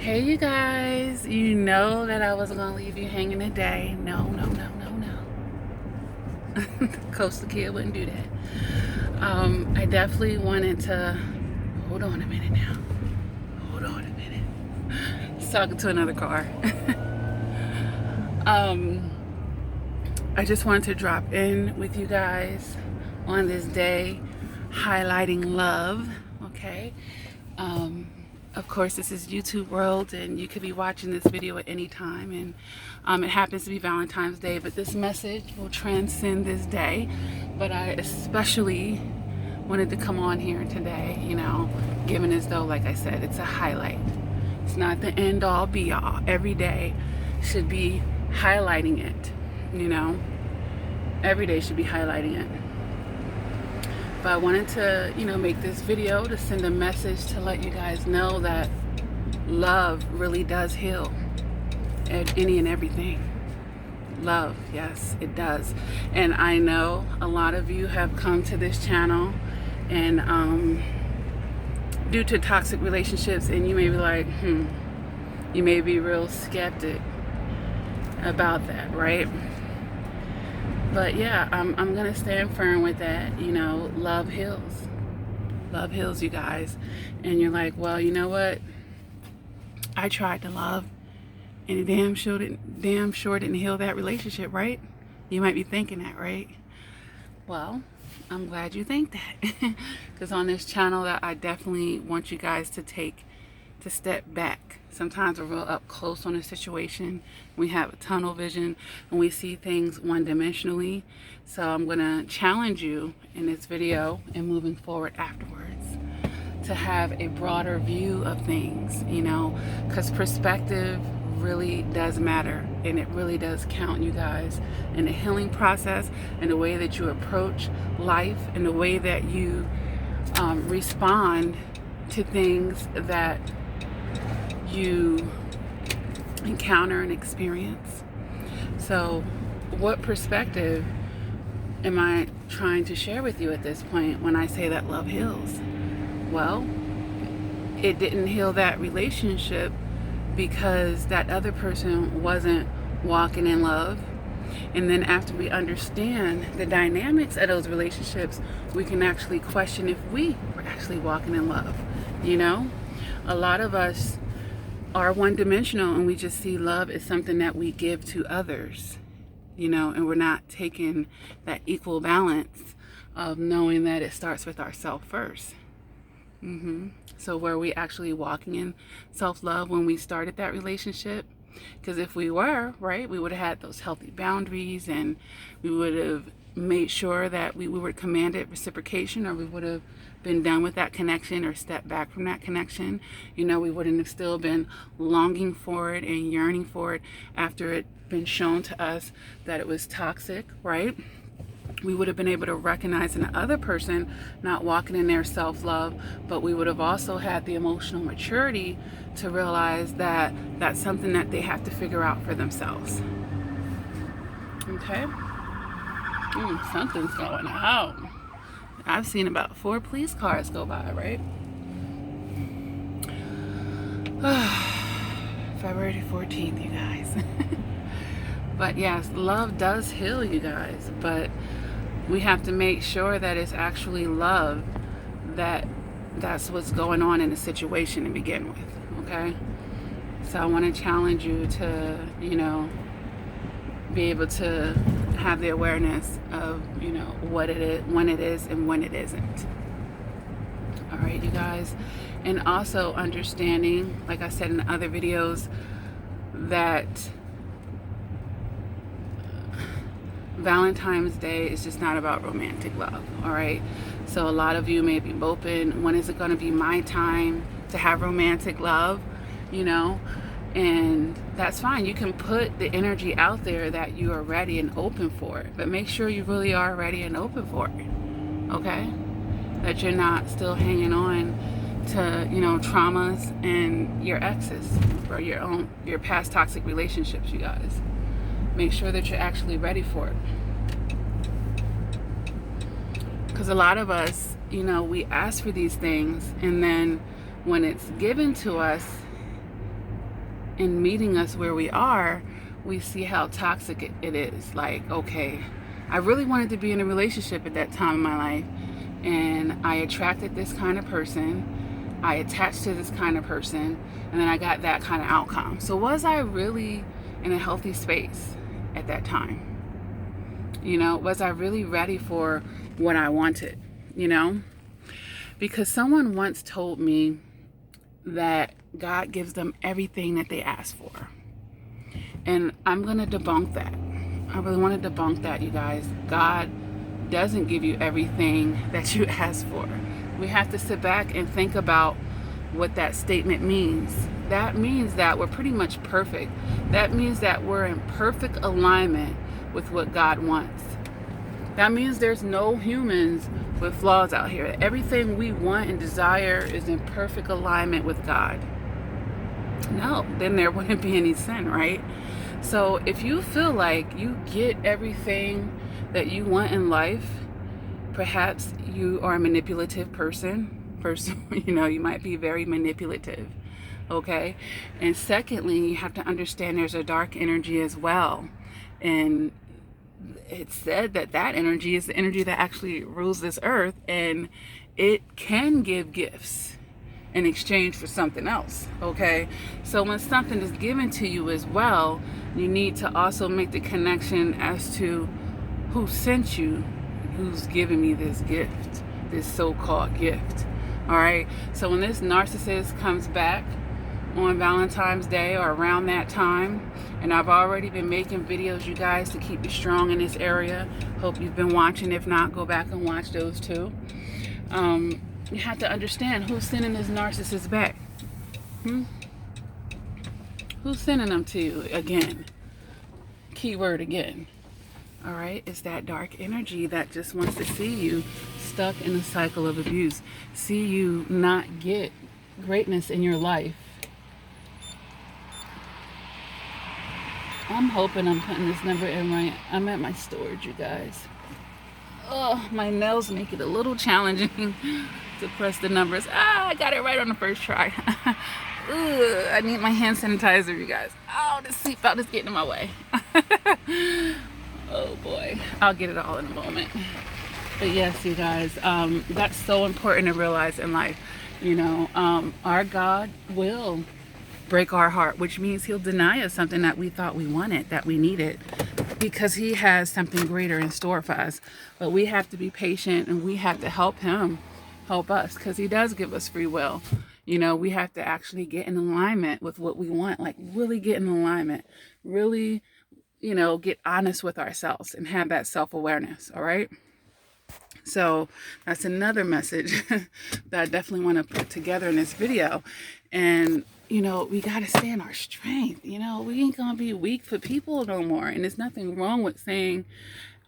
Hey you guys, you know that I wasn't gonna leave you hanging today. No, no, no, no, no. Coastal Kid wouldn't do that. I definitely wanted to hold on a minute now. Hold on a minute. He's talking to another car. um, I just wanted to drop in with you guys on this day, highlighting love. Okay. Of course, this is YouTube world, and you could be watching this video at any time, and it happens to be Valentine's Day, but this message will transcend this day. But I especially wanted to come on here today, given as though, like I said, it's a highlight. It's not the end all be all. Every day should be highlighting it, Every day should be highlighting it. But I wanted to, make this video to send a message to let you guys know that love really does heal any and everything. Love, yes, it does. And I know a lot of you have come to this channel and due to toxic relationships, and you may be like, you may be real skeptic about that, right? But yeah, I'm gonna stand firm with that. Love heals. Love heals, you guys. And you're like, well, you know what? I tried to love, and it damn sure didn't heal that relationship, right? You might be thinking that, right? Well, I'm glad you think that, because on this channel, that I definitely want you guys to step back. Sometimes we're real up close on a situation. We have a tunnel vision and we see things one-dimensionally. So I'm gonna challenge you in this video and moving forward afterwards to have a broader view of things, because perspective really does matter, and it really does count, you guys, in the healing process, and the way that you approach life, and the way that you respond to things that you encounter and experience. So what perspective am I trying to share with you at this point when I say that love heals? Well, it didn't heal that relationship because that other person wasn't walking in love. And then after we understand the dynamics of those relationships, we can actually question if we were actually walking in love. A lot of us are one-dimensional, and we just see love as something that we give to others, and we're not taking that equal balance of knowing that it starts with ourselves first. So were we actually walking in self-love when we started that relationship? Because if we were, right, we would have had those healthy boundaries, and we would have made sure that we were commanded reciprocation, or we would have been done with that connection or stepped back from that connection. We wouldn't have still been longing for it and yearning for it after it been shown to us that it was toxic, right? We would have been able to recognize in the other person not walking in their self-love, but we would have also had the emotional maturity to realize that that's something that they have to figure out for themselves. Okay? Something's going on. I've seen about 4 police cars go by, right? February 14th, you guys. But yes, love does heal, you guys, but we have to make sure that it's actually love that's what's going on in the situation to begin with, okay? So I want to challenge you to, be able to have the awareness of, what it is, when it is, and when it isn't. All right, you guys. And also understanding, like I said in other videos, that Valentine's Day is just not about romantic love, all right? So a lot of you may be moping, when is it going to be my time to have romantic love, And that's fine. You can put the energy out there that you are ready and open for it, but make sure you really are ready and open for it, okay? That you're not still hanging on to, traumas and your exes or your past toxic relationships, you guys. Make sure that you're actually ready for it. Because a lot of us, we ask for these things, and then when it's given to us, in meeting us where we are, we see how toxic it is. Like, okay, I really wanted to be in a relationship at that time in my life, and I attracted this kind of person, I attached to this kind of person, and then I got that kind of outcome. So was I really in a healthy space at that time? You know, was I really ready for what I wanted? You know, because someone once told me that God gives them everything that they ask for. And I'm going to debunk that. I really want to debunk that, you guys. God doesn't give you everything that you ask for. We have to sit back and think about what that statement means. That means that we're pretty much perfect. That means that we're in perfect alignment with what God wants. That means there's no humans with flaws out here. Everything we want and desire is in perfect alignment with God. No, then there wouldn't be any sin, right? So if you feel like you get everything that you want in life, perhaps you are a manipulative person. First, you know, you might be very manipulative, okay? And secondly, you have to understand there's a dark energy as well. And it's said that that energy is the energy that actually rules this earth, and it can give gifts in exchange for something else, okay? So when something is given to you as well, you need to also make the connection as to who sent you, who's giving me this gift, this so-called gift, all right? So when this narcissist comes back on Valentine's Day or around that time, and I've already been making videos, you guys, to keep you strong in this area. Hope you've been watching. If not, go back and watch those too. You have to understand who's sending this narcissist back. Who's sending them to you again? Keyword again. All right, it's that dark energy that just wants to see you stuck in a cycle of abuse, see you not get greatness in your life. I'm hoping I'm putting this number in right. I'm at my storage, you guys. Oh, my nails make it a little challenging to press the numbers. I got it right on the first try. I need my hand sanitizer, you guys. Oh, the seatbelt is getting in my way. Oh boy, I'll get it all in a moment. But yes, you guys, that's so important to realize in life. You know, our God will break our heart, which means he'll deny us something that we thought we wanted, that we needed, because he has something greater in store for us. But we have to be patient, and we have to help him help us, because he does give us free will. You know, we have to actually get in alignment with what we want, like really get in alignment, really, you know, get honest with ourselves and have that self-awareness. All right. So that's another message that I definitely want to put together in this video. And, you know, we got to stay in our strength. You know, we ain't going to be weak for people no more. And there's nothing wrong with saying,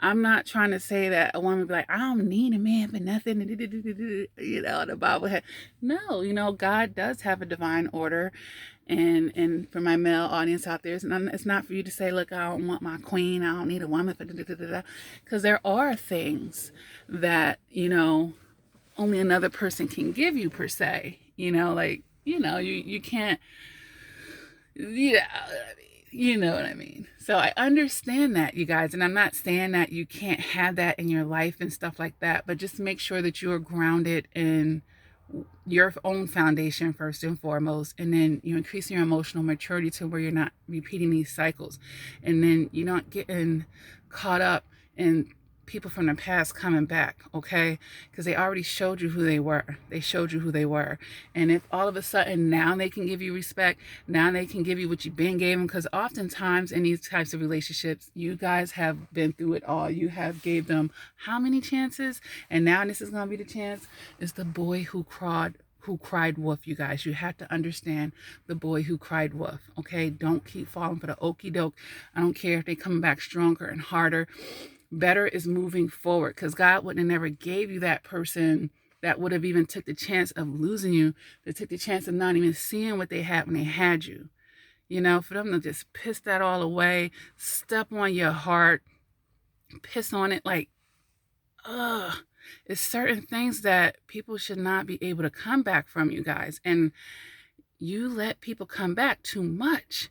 I'm not trying to say that a woman be like, I don't need a man for nothing. You know, the Bible had. No, you know, God does have a divine order. And for my male audience out there, it's not for you to say, look, I don't want my queen. I don't need a woman for because there are things that, you know, only another person can give you per se. You know, like, you know, you can't, you know what I mean? So I understand that, you guys, and I'm not saying that you can't have that in your life and stuff like that, but just make sure that you are grounded in your own foundation first and foremost, and then you increase your emotional maturity to where you're not repeating these cycles, and then you're not getting caught up in people from the past coming back, okay? Because they already showed you who they were. They showed you who they were. And if all of a sudden now they can give you respect, now they can give you what you've been gave them, because oftentimes in these types of relationships, you guys have been through it all. You have gave them how many chances? And now this is going to be the chance. It's the boy who cried wolf, you guys. You have to understand the boy who cried wolf, okay? Don't keep falling for the okie doke. I don't care if they come back stronger and harder. Better is moving forward, because God wouldn't have never gave you that person that would have even took the chance of losing you, that took the chance of not even seeing what they had when they had you. You know, for them to just piss that all away, step on your heart, piss on it, like, ugh. It's certain things that people should not be able to come back from, you guys. And you let people come back too much.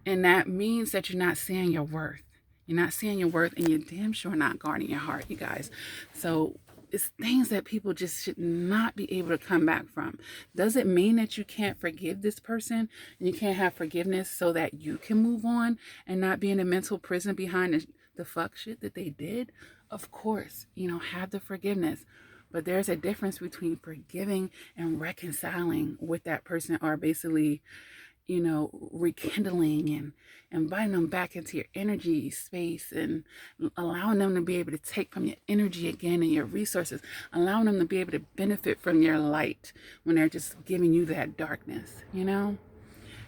And that means that you're not seeing your worth. You're not seeing your worth, and you're damn sure not guarding your heart, you guys. So it's things that people just should not be able to come back from. Does it mean that you can't forgive this person and you can't have forgiveness so that you can move on and not be in a mental prison behind the fuck shit that they did? Of course, have the forgiveness. But there's a difference between forgiving and reconciling with that person, or basically rekindling and inviting them back into your energy space and allowing them to be able to take from your energy again and your resources, allowing them to be able to benefit from your light when they're just giving you that darkness.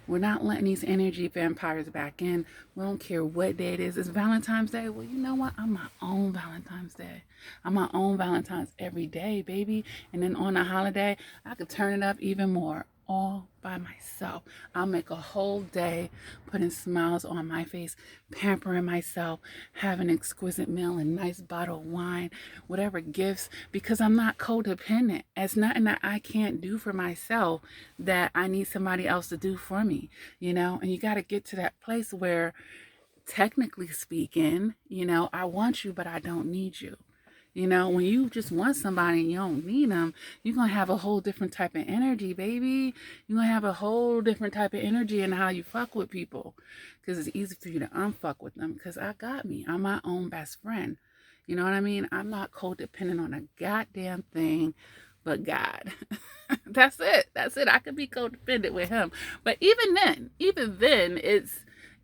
We're not letting these energy vampires back in. We don't care what day it is. It's Valentine's Day. Well, you know what? I'm my own Valentine's Day. I'm my own Valentine's every day, baby. And then on a holiday, I could turn it up even more all by myself. I'll make a whole day putting smiles on my face, pampering myself, having an exquisite meal, a nice bottle of wine, whatever gifts, because I'm not codependent. It's nothing that I can't do for myself that I need somebody else to do for me, and you got to get to that place where, technically speaking, I want you, but I don't need you. When you just want somebody and you don't need them, you're going to have a whole different type of energy, baby. You're going to have a whole different type of energy in how you fuck with people. Because it's easy for you to unfuck with them. Because I got me. I'm my own best friend. You know what I mean? I'm not codependent on a goddamn thing but God. That's it. I could be codependent with him. But even then,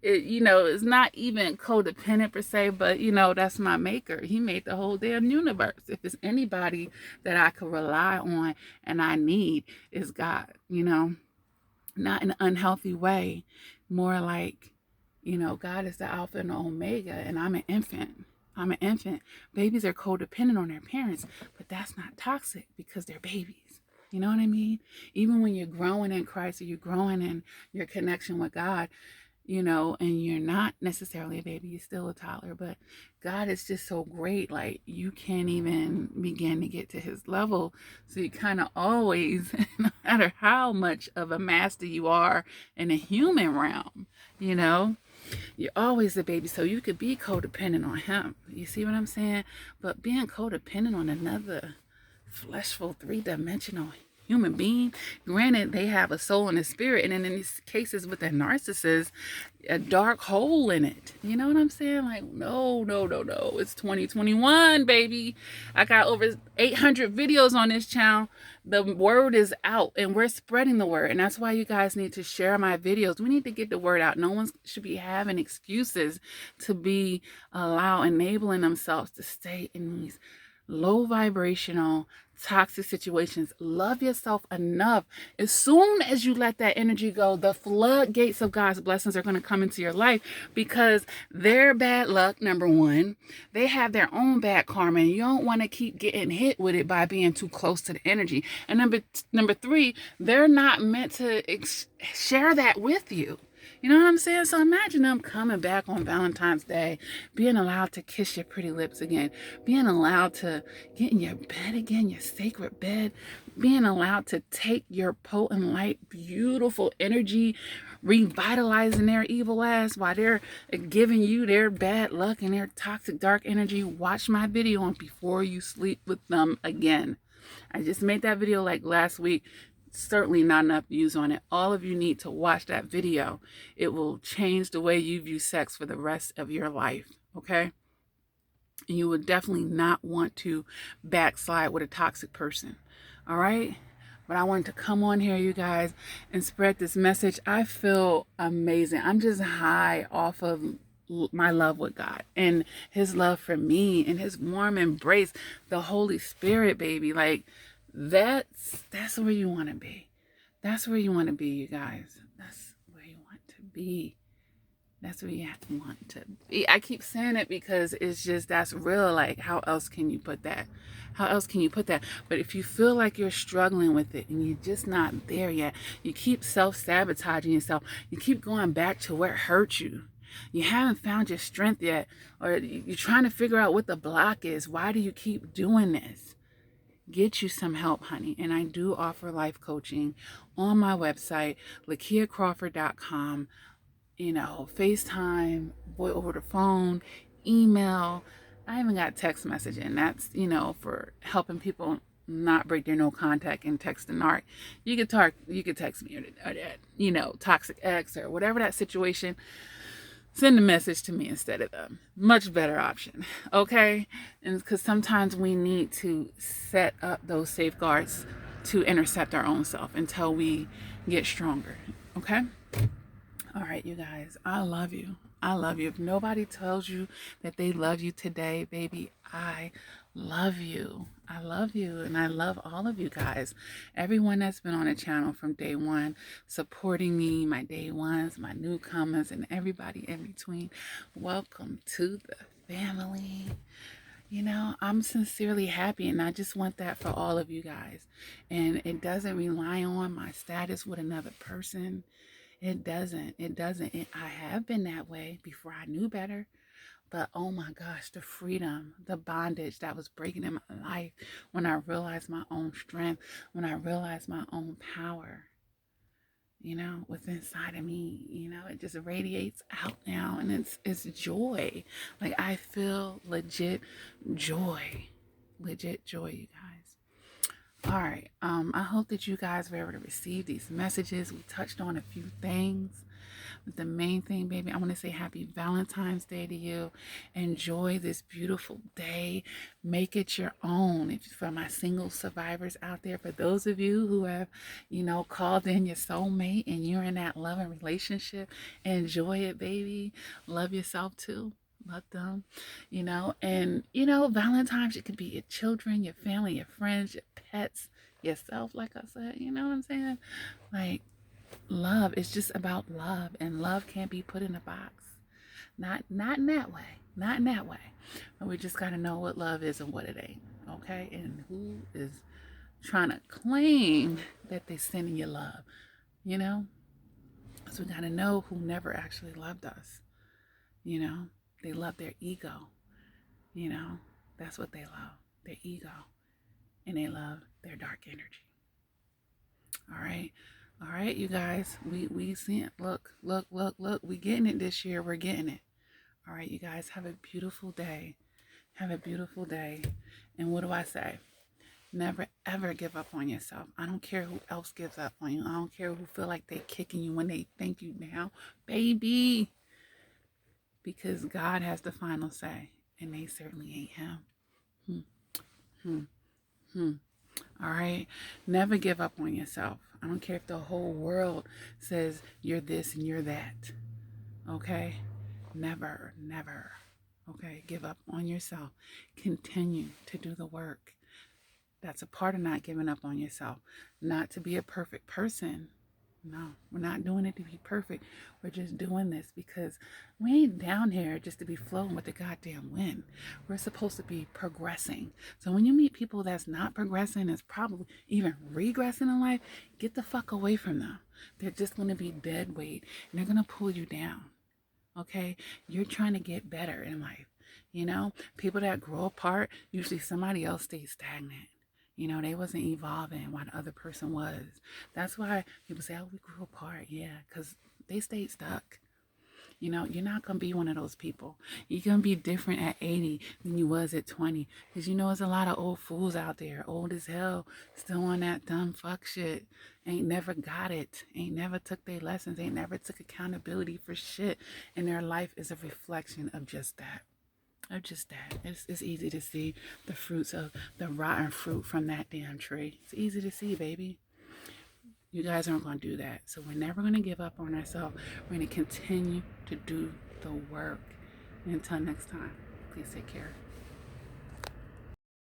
it's not even codependent per se, but that's my maker. He made the whole damn universe. If it's anybody that I could rely on and I need, is God, not in an unhealthy way, more like, God is the Alpha and the Omega, and I'm an infant. Babies are codependent on their parents, but that's not toxic because they're babies. You know what I mean? Even when you're growing in Christ, or you're growing in your connection with God, and you're not necessarily a baby, you're still a toddler, but God is just so great. Like, you can't even begin to get to his level. So you kind of always, no matter how much of a master you are in the human realm, you're always a baby. So you could be codependent on him. You see what I'm saying? But being codependent on another fleshful, three-dimensional human being, granted, they have a soul and a spirit, and then in these cases with a narcissist, a dark hole in it. You know what I'm saying? Like, no, it's 2021, baby. I got over 800 videos on this channel. The word is out, and we're spreading the word, and that's why you guys need to share my videos. We need to get the word out. No one should be having excuses to be enabling themselves to stay in these low vibrational, toxic situations. Love yourself enough. As soon as you let that energy go, the floodgates of God's blessings are going to come into your life, because their bad luck, number one, they have their own bad karma, and you don't want to keep getting hit with it by being too close to the energy. And number three, they're not meant to share that with you. You know what I'm saying? So imagine them coming back on Valentine's Day, being allowed to kiss your pretty lips again, being allowed to get in your bed again, your sacred bed, being allowed to take your potent, light, beautiful energy, revitalizing their evil ass while they're giving you their bad luck and their toxic, dark energy. Watch my video on before you sleep with them again. I just made that video like last week. Certainly not enough views on it. All of you need to watch that video. It will change the way you view sex for the rest of your life, okay? And you would definitely not want to backslide with a toxic person, all right? But I wanted to come on here, you guys, and spread this message. I feel amazing. I'm just high off of my love with God and his love for me and his warm embrace, the Holy Spirit, baby. Like, that's where you want to be. That's where you want to be, you guys. That's where you want to be. That's where you want to be. I keep saying it because it's just, that's real. Like, how else can you put that? But if you feel like you're struggling with it and you're just not there yet, you keep self-sabotaging yourself. You keep going back to where it hurt you. You haven't found your strength yet, or you're trying to figure out what the block is. Why do you keep doing this? get you some help, honey. And I do offer life coaching on my website, lakiacrawford.com. FaceTime, boy over the phone, email. I even got text messaging. That's, for helping people not break their no contact and text the narc. You could text me or that, toxic ex or whatever that situation. Send a message to me instead of them. Much better option. Okay? And because sometimes we need to set up those safeguards to intercept our own self until we get stronger. Okay? All right, you guys, I love you. I love you. If nobody tells you that they love you today, baby, I love you. I love you, and I love all of you guys. Everyone that's been on the channel from day one, supporting me, my day ones, my newcomers, and everybody in between. Welcome to the family. I'm sincerely happy, and I just want that for all of you guys. And it doesn't rely on my status with another person. It doesn't. I have been that way before I knew better. But oh my gosh, the freedom, the bondage that was breaking in my life when I realized my own strength, when I realized my own power, within inside of me, it just radiates out now, and it's joy. Like I feel legit joy, you guys. All right. I hope that you guys were able to receive these messages. We touched on a few things. But the main thing, baby, I want to say happy Valentine's Day to you. Enjoy this beautiful day. Make it your own. For my single survivors out there, for those of you who have, called in your soulmate and you're in that loving relationship, enjoy it, baby. Love yourself too. Love them, and Valentine's, it could be your children, your family, your friends, your pets, yourself, like I said, you know what I'm saying? Like, love is just about love, and love can't be put in a box. Not in that way. Not in that way. But we just got to know what love is and what it ain't, okay? And who is trying to claim that they sending you love, So we got to know who never actually loved us, They love their ego, That's what they love, their ego. And they love their dark energy. All right, you guys. We see it. Look. We getting it this year. We're getting it. All right, you guys. Have a beautiful day. Have a beautiful day. And what do I say? Never, ever give up on yourself. I don't care who else gives up on you. I don't care who feel like they kicking you when they think you down. Baby. Because God has the final say. And they certainly ain't him. All right? Never give up on yourself. I don't care if the whole world says you're this and you're that. Okay? Never. Okay? Give up on yourself. Continue to do the work. That's a part of not giving up on yourself. Not to be a perfect person. No, we're not doing it to be perfect. We're just doing this because we ain't down here just to be flowing with the goddamn wind. We're supposed to be progressing. So when you meet people that's not progressing, is probably even regressing in life, get the fuck away from them. They're just going to be dead weight, and they're going to pull you down. Okay? You're trying to get better in life. People that grow apart, usually somebody else stays stagnant. They wasn't evolving while the other person was. That's why people say, oh, we grew apart. Yeah, because they stayed stuck. You're not going to be one of those people. You're going to be different at 80 than you was at 20. Because there's a lot of old fools out there, old as hell, still on that dumb fuck shit. Ain't never got it. Ain't never took their lessons. Ain't never took accountability for shit. And their life is a reflection of just that. It's easy to see the fruits of the rotten fruit from that damn tree. It's easy to see, baby. You guys aren't going to do that. So we're never going to give up on ourselves. We're going to continue to do the work. And until next time, please take care.